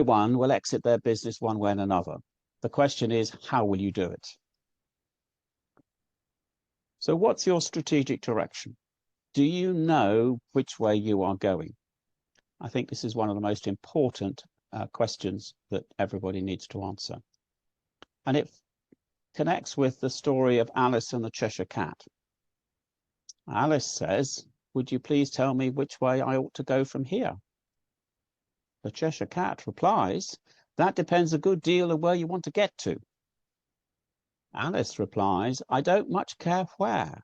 Everyone will exit their business one way and another. The question is, how will you do it? So what's your strategic direction? Do you know which way you are going? I think this is one of the most important questions that everybody needs to answer. And it connects with the story of Alice and the Cheshire Cat. Alice says, "Would you please tell me which way I ought to go from here?" The Cheshire Cat replies, "That depends a good deal on where you want to get to." Alice replies, "I don't much care where."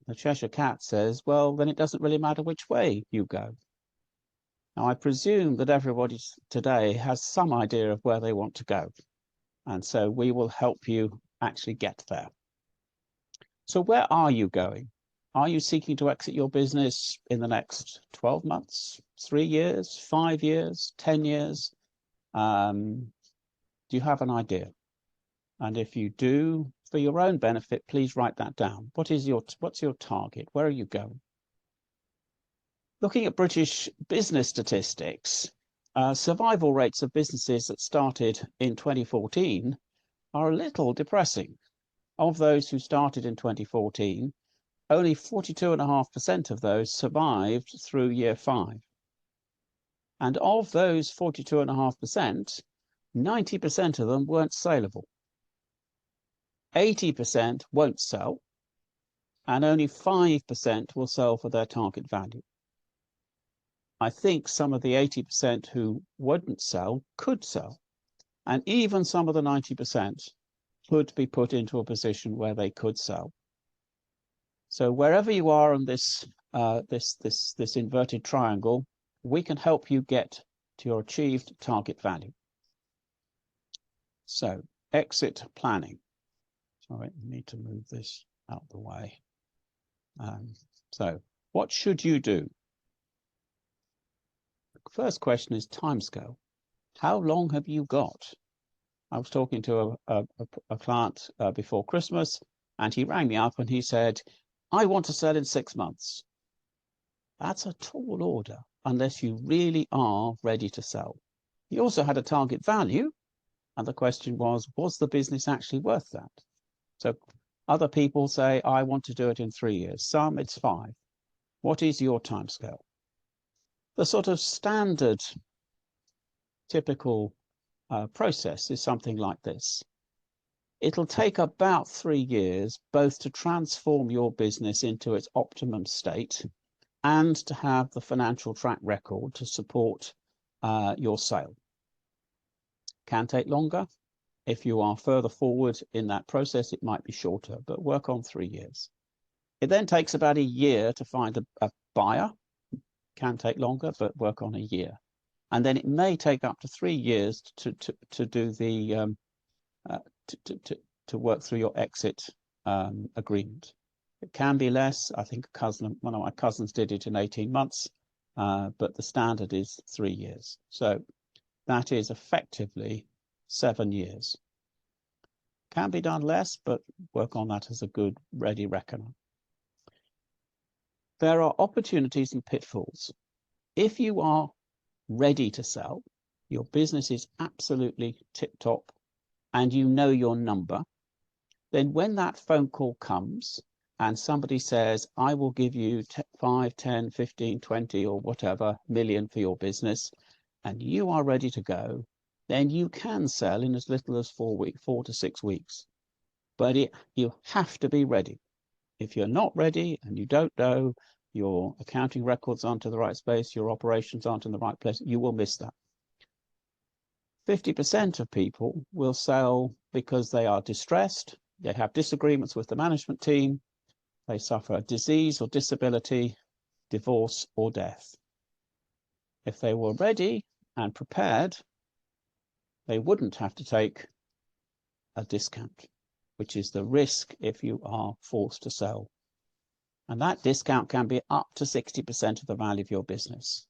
The Cheshire Cat says, "Well, then it doesn't really matter which way you go." Now, I presume that everybody today has some idea of where they want to go. And so we will help you actually get there. So where are you going? Are you seeking to exit your business in the next 12 months, 3 years, 5 years, 10 years? Do you have an idea? And if you do, for your own benefit, please write that down. What's your target? Where are you going? Looking at British business statistics, survival rates of businesses that started in 2014 are a little depressing. Of those who started in 2014, only 42.5% of those survived through year 5. And of those 42.5%, 90% of them weren't saleable. 80% won't sell, and only 5% will sell for their target value. I think some of the 80% who wouldn't sell could sell. And even some of the 90% could be put into a position where they could sell. So wherever you are on this inverted triangle, we can help you get to your achieved target value. So exit planning. Sorry, I need to move this out of the way. So what should you do? The first question is timescale. How long have you got? I was talking to a client before Christmas, and he rang me up and he said, "I want to sell in 6 months." That's a tall order unless you really are ready to sell. He also had a target value, and the question was the business actually worth that? So other people say, "I want to do it in 3 years." Some, it's 5. What is your timescale? The sort of standard, typical process is something like this. It'll take about 3 years both to transform your business into its optimum state and to have the financial track record to support your sale. Can take longer. If you are further forward in that process, it might be shorter, but work on 3 years. It then takes about a year to find a buyer. Can take longer, but work on a year. And then it may take up to 3 years to do the to work through your exit agreement. It can be less. I think one of my cousins did it in 18 months, but the standard is 3 years. So that is effectively 7 years. Can be done less, but work on that as a good ready reckoner. There are opportunities and pitfalls. If you are ready to sell, your business is absolutely tip-top, and you know your number, then when that phone call comes and somebody says, "I will give you 5, 10, 15, 20 or whatever million for your business," and you are ready to go, then you can sell in as little as 4 to 6 weeks. But you have to be ready. If you're not ready and you don't know, your accounting records aren't in the right space, your operations aren't in the right place, you will miss that. 50% of people will sell because they are distressed, they have disagreements with the management team, they suffer a disease or disability, divorce or death. If they were ready and prepared, they wouldn't have to take a discount, which is the risk if you are forced to sell. And that discount can be up to 60% of the value of your business.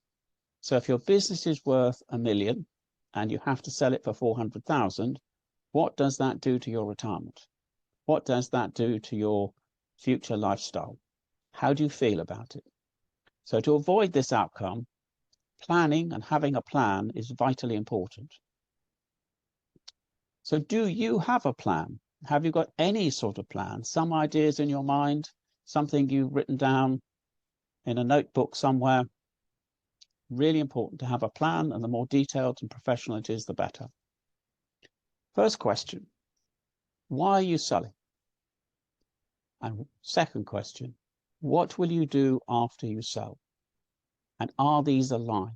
So if your business is worth $1 million and you have to sell it for 400,000, what does that do to your retirement? What does that do to your future lifestyle? How do you feel about it? So to avoid this outcome, Planning and having a plan is vitally important. So do you have a plan? Have you got any sort of plan? Some ideas in your mind, something you've written down in a notebook somewhere? Really important to have a plan, and the more detailed and professional it is, the better. First question, why are you selling? And second question, what will you do after you sell? And are these aligned?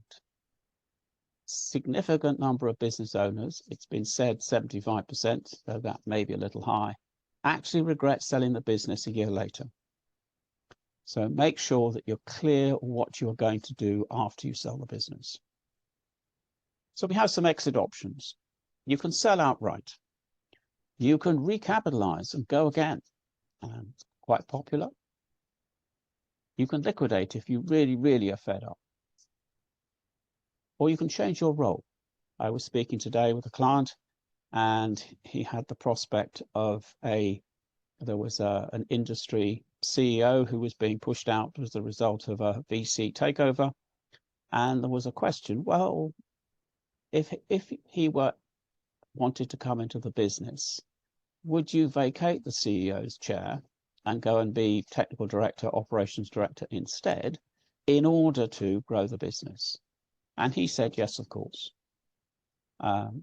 Significant number of business owners, it's been said 75%, though that may be a little high, actually regret selling the business a year later. So make sure that you're clear what you're going to do after you sell the business. So we have some exit options. You can sell outright. You can recapitalize and go again. Quite popular. You can liquidate if you really, really are fed up. Or you can change your role. I was speaking today with a client, and he had the prospect of there was an industry CEO who was being pushed out as a result of a VC takeover. And there was a question, well, if he wanted to come into the business, would you vacate the CEO's chair and go and be technical director, operations director instead, in order to grow the business? And he said, yes, of course.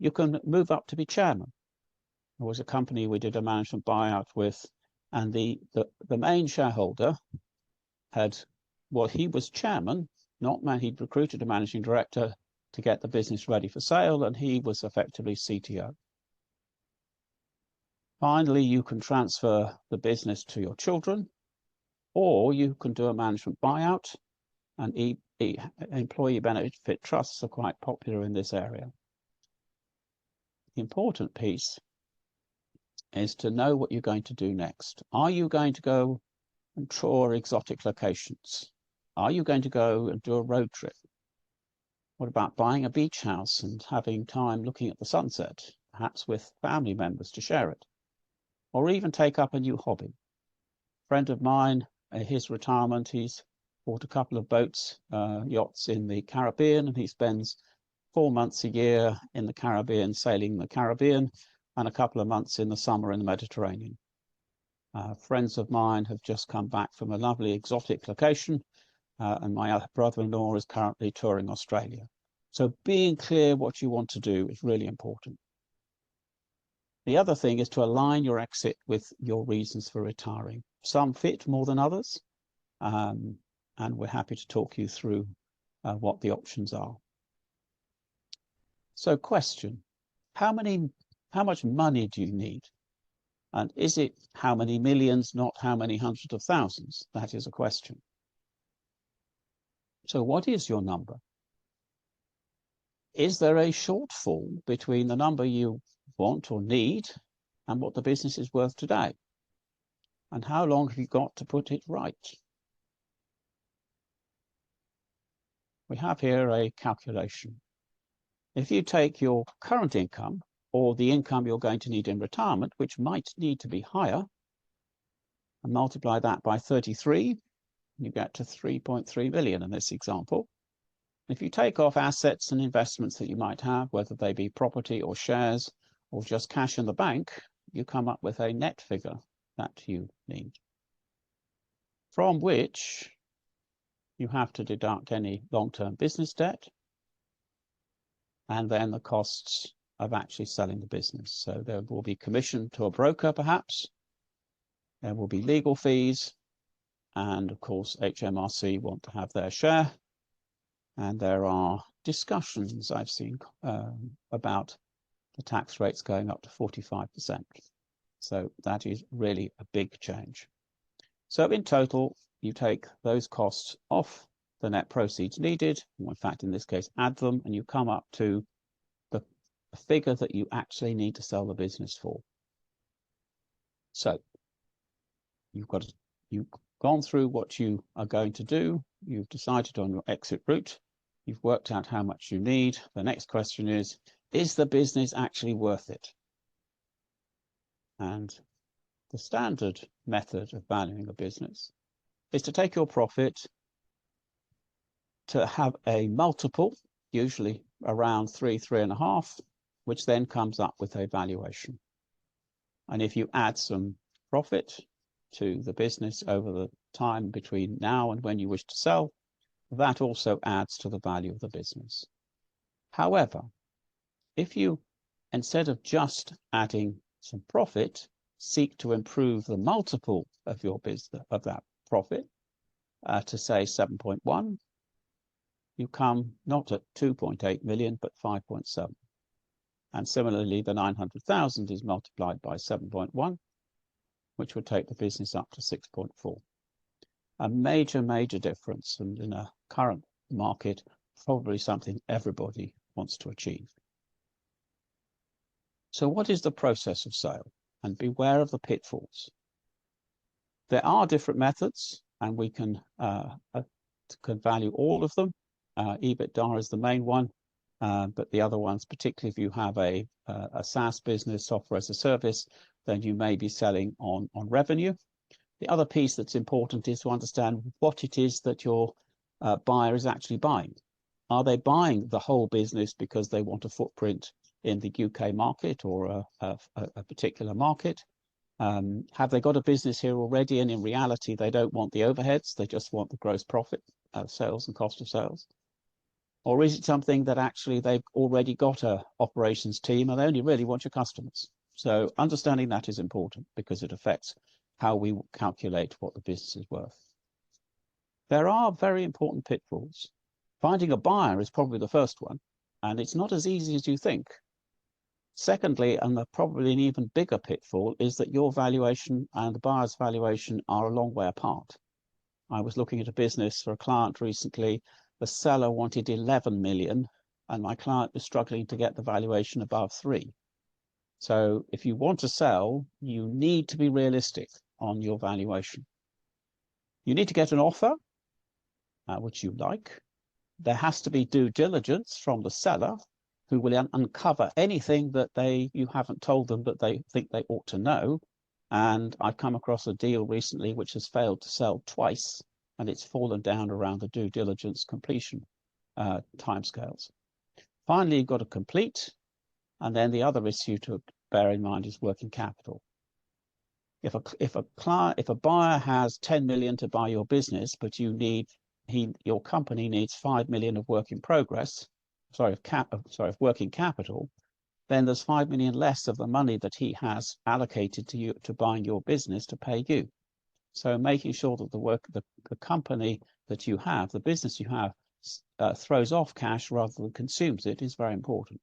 You can move up to be chairman. There was a company we did a management buyout with, and the main shareholder he was chairman, not man, he'd recruited a managing director to get the business ready for sale, and he was effectively CTO. Finally, you can transfer the business to your children, or you can do a management buyout, and employee benefit trusts are quite popular in this area. The important piece is to know what you're going to do next. Are you going to go and tour exotic locations? Are you going to go and do a road trip? What about buying a beach house and having time looking at the sunset, perhaps with family members to share it? Or even take up a new hobby? A friend of mine, his retirement, he's bought a couple of boats, yachts in the Caribbean, and he spends 4 months a year in the Caribbean, sailing the Caribbean, and a couple of months in the summer in the Mediterranean. Friends of mine have just come back from a lovely exotic location, and my brother-in-law is currently touring Australia. So being clear what you want to do is really important. The other thing is to align your exit with your reasons for retiring. Some fit more than others, and we're happy to talk you through what the options are. So question, how much money do you need? And is it how many millions, not how many hundreds of thousands? That is a question. So what is your number? Is there a shortfall between the number you want or need and what the business is worth today? And how long have you got to put it right? We have here a calculation. If you take your current income or the income you're going to need in retirement, which might need to be higher, and multiply that by 33, you get to 3.3 million in this example. If you take off assets and investments that you might have, whether they be property or shares or just cash in the bank, you come up with a net figure that you need, from which you have to deduct any long-term business debt and then the costs of actually selling the business. So there will be commission to a broker, perhaps. There will be legal fees. And of course, HMRC want to have their share. And there are discussions I've seen about the tax rates going up to 45%. So that is really a big change. So in total, you take those costs off the net proceeds needed, or in fact, in this case, add them, and you come up to the figure that you actually need to sell the business for. So you've gone through what you are going to do. You've decided on your exit route. You've worked out how much you need. The next question is the business actually worth it? And the standard method of valuing a business is to take your profit to have a multiple, usually around 3.5, which then comes up with a valuation. And if you add some profit to the business over the time between now and when you wish to sell, that also adds to the value of the business. However, if you, instead of just adding some profit, seek to improve the multiple of your business, of that profit, to say 7.1, you come not at 2.8 million, but 5.7. And similarly, the 900,000 is multiplied by 7.1, which would take the business up to 6.4. A major, major difference, and in a current market, probably something everybody wants to achieve. So what is the process of sale? And beware of the pitfalls. There are different methods, and we can value all of them. EBITDA is the main one, but the other ones, particularly if you have a SaaS business, software as a service, then you may be selling on revenue. The other piece that's important is to understand what it is that your buyer is actually buying. Are they buying the whole business because they want a footprint in the UK market or a particular market? Have they got a business here already, and in reality they don't want the overheads, they just want the gross profit of sales and cost of sales? Or is it something that actually they've already got a operations team and they only really want your customers? So understanding that is important because it affects how we calculate what the business is worth. There are very important pitfalls. Finding a buyer is probably the first one, and it's not as easy as you think. Secondly, and probably an even bigger pitfall, is that your valuation and the buyer's valuation are a long way apart. I was looking at a business for a client recently. The seller wanted 11 million, and my client was struggling to get the valuation above 3. So if you want to sell, you need to be realistic on your valuation. You need to get an offer, which you like. There has to be due diligence from the seller, who will uncover anything that you haven't told them that they think they ought to know. And I've come across a deal recently which has failed to sell twice, and it's fallen down around the due diligence completion timescales. Finally, you've got to complete, and then the other issue to bear in mind is working capital. If a buyer has 10 million to buy your business, but your company needs 5 million of work in progress, of working capital, then there's 5 million less of the money that he has allocated to you to buying your business to pay you. So making sure that the company that you have, the business you have, throws off cash rather than consumes it is very important.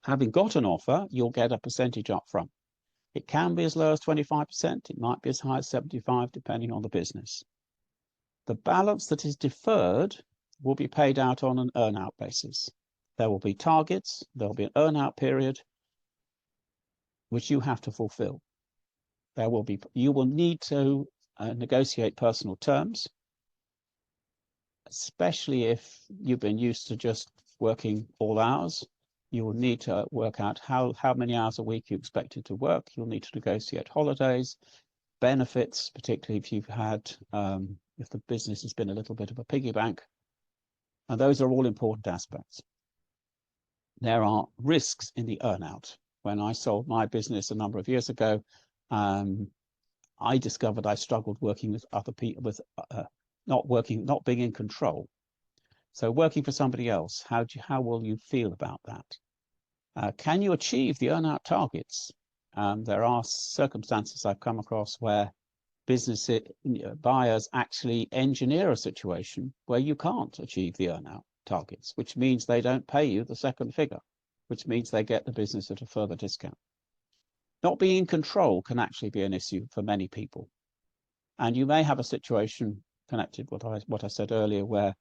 Having got an offer, you'll get a percentage up front. It can be as low as 25%. It might be as high as 75%, depending on the business. The balance that is deferred will be paid out on an earn-out basis. There will be targets, there will be an earn-out period, which you have to fulfill. You will need to negotiate personal terms, especially if you've been used to just working all hours. You will need to work out how many hours a week you expected to work. You'll need to negotiate holidays, benefits, particularly if you've had, if the business has been a little bit of a piggy bank. And those are all important aspects. There are risks in the earn-out. When I sold my business a number of years ago, I discovered I struggled working with other people, not being in control. So working for somebody else, how will you feel about that? Can you achieve the earn-out targets? There are circumstances I've come across where buyers actually engineer a situation where you can't achieve the earn-out targets, which means they don't pay you the second figure, which means they get the business at a further discount. Not being in control can actually be an issue for many people. And you may have a situation connected with what I said earlier, where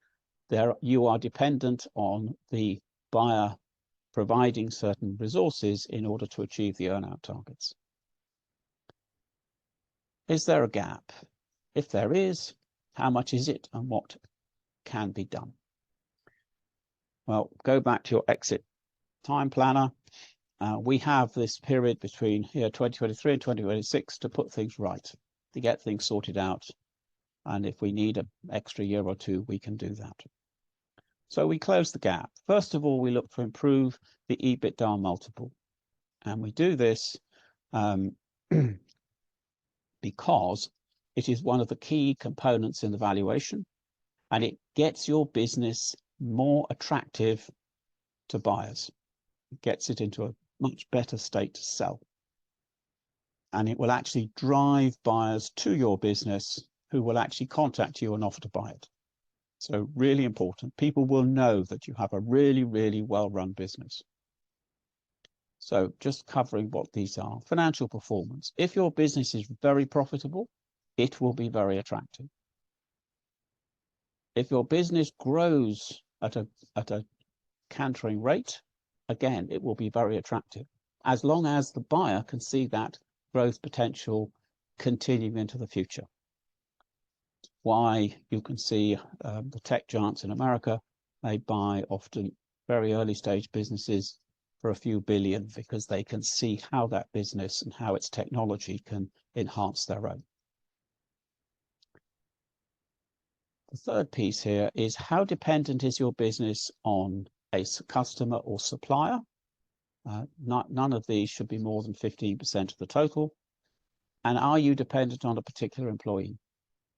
you are dependent on the buyer providing certain resources in order to achieve the earn-out targets. Is there a gap? If there is, how much is it and what can be done? Well, go back to your exit time planner. We have this period between 2023 and 2026 to put things right, to get things sorted out. And if we need an extra year or two, we can do that. So we close the gap. First of all, we look to improve the EBITDA multiple. And we do this because it is one of the key components in the valuation, and it gets your business more attractive to buyers. It gets it into a much better state to sell. And it will actually drive buyers to your business who will actually contact you and offer to buy it. So really important. People will know that you have a really, really well-run business. So just covering what these are. Financial performance. If your business is very profitable, it will be very attractive. If your business grows at a cantering rate, again, it will be very attractive, as long as the buyer can see that growth potential continuing into the future. Why you can see the tech giants in America, they buy often very early stage businesses for a few billion because they can see how that business and how its technology can enhance their own. The third piece here is how dependent is your business on a customer or supplier? None of these should be more than 15% of the total. And are you dependent on a particular employee?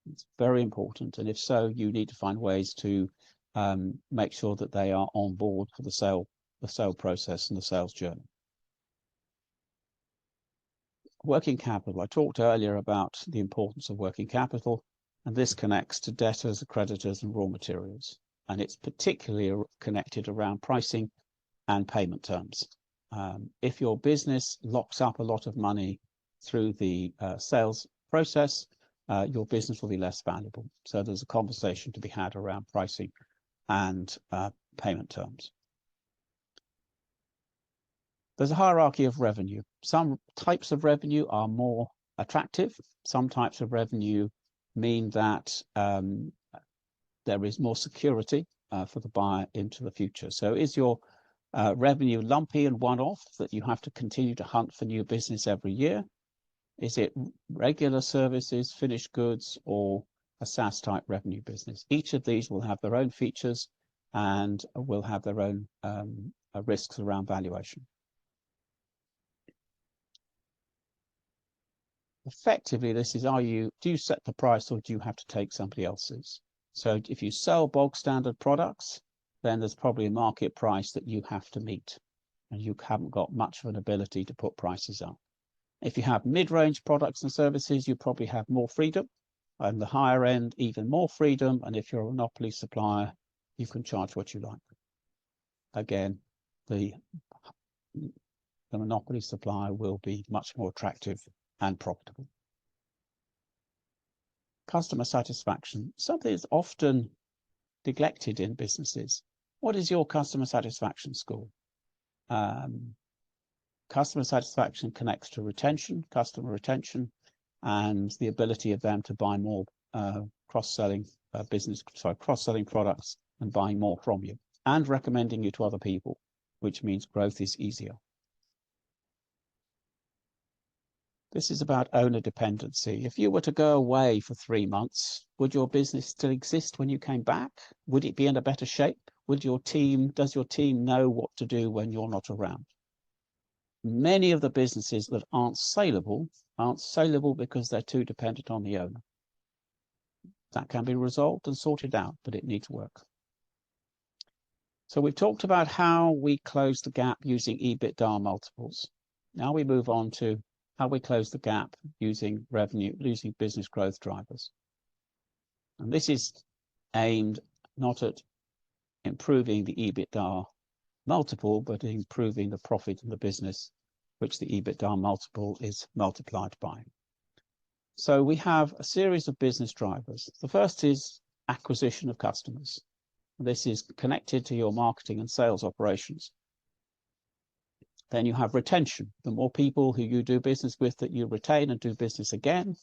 It's very important. And if so, you need to find ways to make sure that they are on board for the sale process and the sales journey. Working capital. I talked earlier about the importance of working capital, and this connects to debtors, creditors, and raw materials. And it's particularly connected around pricing and payment terms. If your business locks up a lot of money through the sales process, your business will be less valuable. So there's a conversation to be had around pricing and payment terms. There's a hierarchy of revenue. Some types of revenue are more attractive. Some types of revenue mean that there is more security for the buyer into the future. So is your revenue lumpy and one-off that you have to continue to hunt for new business every year? Is it regular services, finished goods, or a SaaS type revenue business? Each of these will have their own features and will have their own risks around valuation. Effectively, this is, do you set the price or do you have to take somebody else's? So if you sell bog standard products, then there's probably a market price that you have to meet, and you haven't got much of an ability to put prices up. If you have mid-range products and services, you probably have more freedom, and the higher end, even more freedom. And if you're a monopoly supplier, you can charge what you like. Again, the monopoly supplier will be much more attractive and profitable. Customer satisfaction, something that's often neglected in businesses. What is your customer satisfaction score? Customer satisfaction connects to retention, customer retention, and the ability of them to buy more cross-selling products and buying more from you, and recommending you to other people, which means growth is easier. This is about owner dependency. If you were to go away for 3 months, would your business still exist when you came back? Would it be in a better shape? Does your team know what to do when you're not around? Many of the businesses that aren't saleable because they're too dependent on the owner. That can be resolved and sorted out, but it needs work. So we've talked about how we close the gap using EBITDA multiples. Now we move on to how we close the gap using business growth drivers. And this is aimed not at improving the EBITDA multiple, but improving the profit in the business, which the EBITDA multiple is multiplied by. So we have a series of business drivers. The first is acquisition of customers. This is connected to your marketing and sales operations. Then you have retention. The more people who you do business with that you retain and do business again,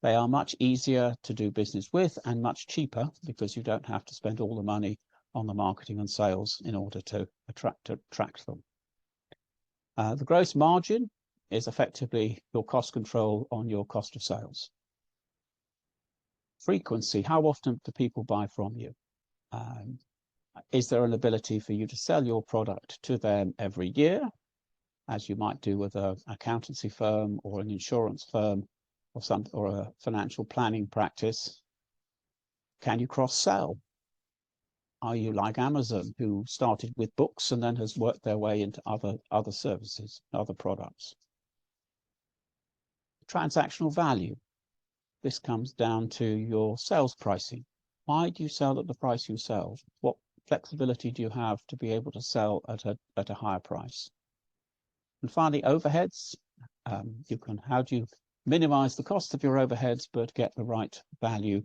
they are much easier to do business with and much cheaper because you don't have to spend all the money on the marketing and sales in order to attract them. The gross margin is effectively your cost control on your cost of sales. Frequency, how often do people buy from you? Is there an ability for you to sell your product to them every year, as you might do with an accountancy firm or an insurance firm or a financial planning practice? Can you cross-sell? Are you like Amazon, who started with books and then has worked their way into other services, other products? Transactional value. This comes down to your sales pricing. Why do you sell at the price you sell? What flexibility do you have to be able to sell at a higher price? And finally, overheads. How do you minimize the cost of your overheads but get the right value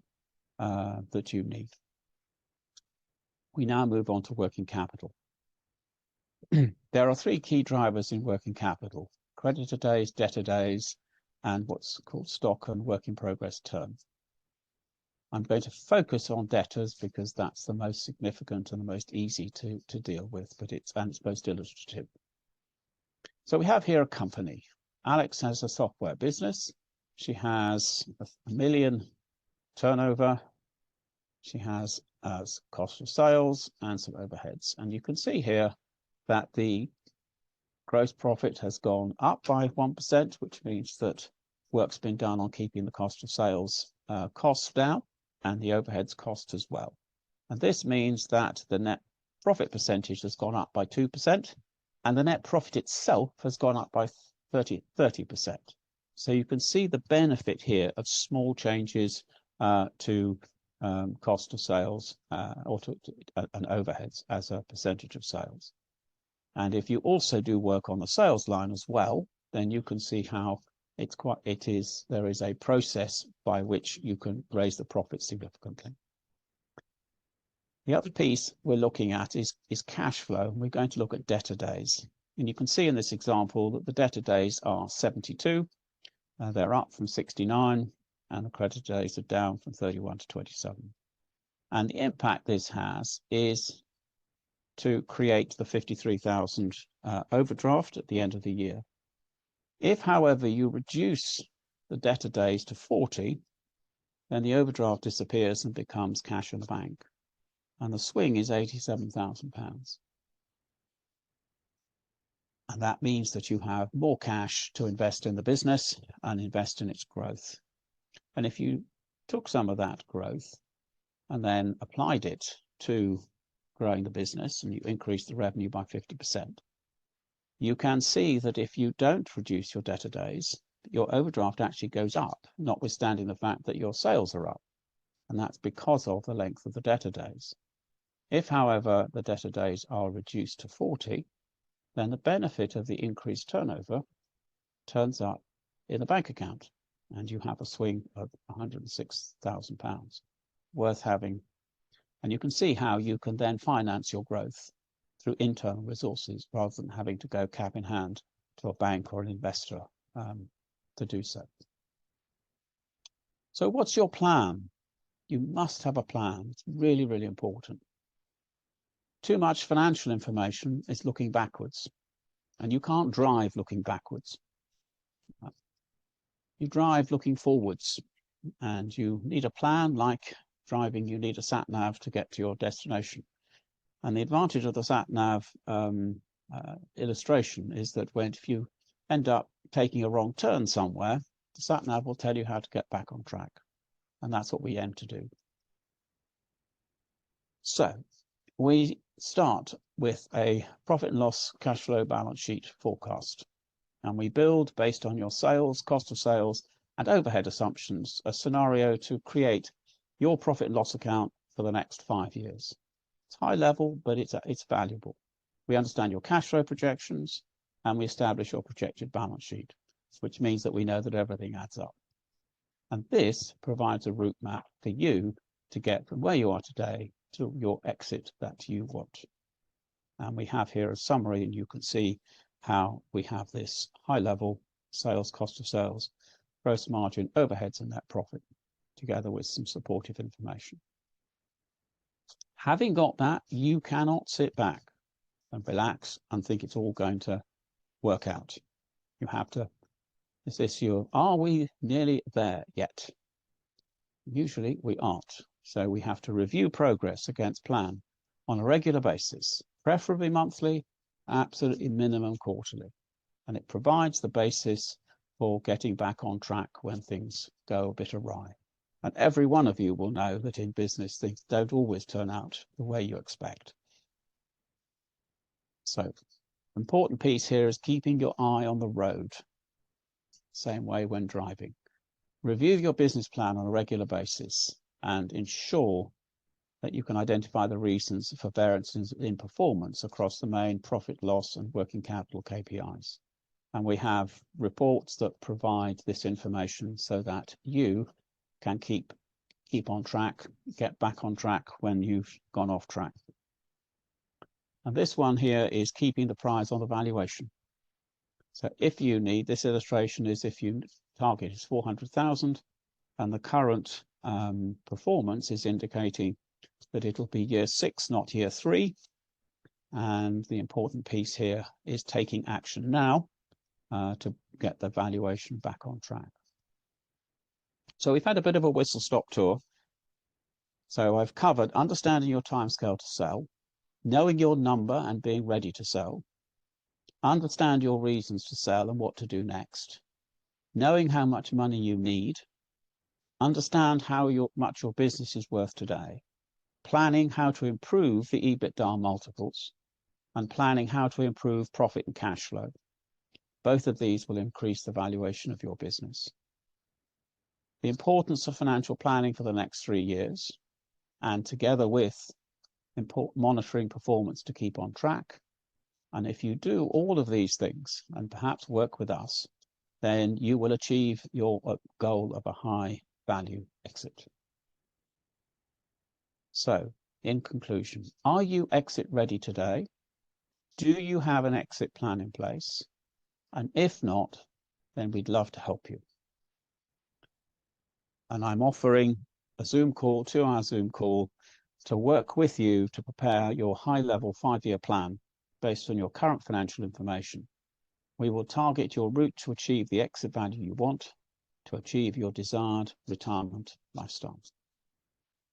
that you need? We now move on to working capital. There are three key drivers in working capital: creditor days, debtor days, and what's called stock and work in progress turn. I'm going to focus on debtors because that's the most significant and the most easy to deal with, but it's most illustrative. So we have here a company. Alex has a software business. She has a million turnover. She has cost of sales and some overheads. And you can see here that the gross profit has gone up by 1%, which means that work's been done on keeping the cost of sales costs down and the overheads cost as well. And this means that the net profit percentage has gone up by 2%, and the net profit itself has gone up by 30%. So you can see the benefit here of small changes to cost of sales or and overheads as a percentage of sales. And if you also do work on the sales line as well, then you can see how there is a process by which you can raise the profit significantly. The other piece we're looking at is cash flow. We're going to look at debtor days. And you can see in this example that the debtor days are 72. They're up from 69, and the creditor days are down from 31 to 27. And the impact this has is to create the 53,000 overdraft at the end of the year. If, however, you reduce the debtor days to 40, then the overdraft disappears and becomes cash in the bank. And the swing is £87,000. And that means that you have more cash to invest in the business and invest in its growth. And if you took some of that growth and then applied it to growing the business and you increase the revenue by 50%, you can see that if you don't reduce your debtor days, your overdraft actually goes up, notwithstanding the fact that your sales are up. And that's because of the length of the debtor days. If, however, the debtor days are reduced to 40, then the benefit of the increased turnover turns up in the bank account, and you have a swing of £106,000 worth having. And you can see how you can then finance your growth through internal resources rather than having to go cap in hand to a bank or an investor to do so. So what's your plan? You must have a plan. It's really, really important. Too much financial information is looking backwards, and you can't drive looking backwards. You drive looking forwards, and you need a plan. Like driving, you need a sat nav to get to your destination. And the advantage of the sat nav illustration is that if you end up taking a wrong turn somewhere, the sat nav will tell you how to get back on track. And that's what we aim to do. So we start with a profit and loss cash flow balance sheet forecast. And we build, based on your sales, cost of sales, and overhead assumptions, a scenario to create your profit and loss account for the next 5 years. It's high level, but it's valuable. We understand your cash flow projections, and we establish your projected balance sheet, which means that we know that everything adds up. And this provides a route map for you to get from where you are today to your exit that you want. And we have here a summary, and you can see how we have this high level sales, cost of sales, gross margin, overheads, and net profit, together with some supportive information. Having got that, you cannot sit back and relax and think it's all going to work out. You have to, this issue of, are we nearly there yet? Usually we aren't. So we have to review progress against plan on a regular basis, preferably monthly, absolutely minimum quarterly. And it provides the basis for getting back on track when things go a bit awry. And every one of you will know that in business, things don't always turn out the way you expect. So, important piece here is keeping your eye on the road. Same way when driving. Review your business plan on a regular basis and ensure that you can identify the reasons for variances in performance across the main profit, loss, and working capital KPIs. And we have reports that provide this information so that you can keep on track, get back on track when you've gone off track. And this one here is keeping the prize on the valuation. So if you need, this illustration is if you target is 400,000 and the current performance is indicating that it'll be year 6, not year 3. And the important piece here is taking action now to get the valuation back on track. So we've had a bit of a whistle-stop tour. So I've covered understanding your timescale to sell, knowing your number and being ready to sell, understand your reasons to sell and what to do next, knowing how much money you need, understand how much your business is worth today, planning how to improve the EBITDA multiples, and planning how to improve profit and cash flow. Both of these will increase the valuation of your business. The importance of financial planning for the next 3 years, and together with monitoring performance to keep on track. And if you do all of these things and perhaps work with us, then you will achieve your goal of a high value exit. So, in conclusion, are you exit ready today? Do you have an exit plan in place? And if not, then we'd love to help you. And I'm offering a Zoom call, 2-hour Zoom call, to work with you to prepare your high-level 5-year plan based on your current financial information. We will target your route to achieve the exit value you want to achieve your desired retirement lifestyle.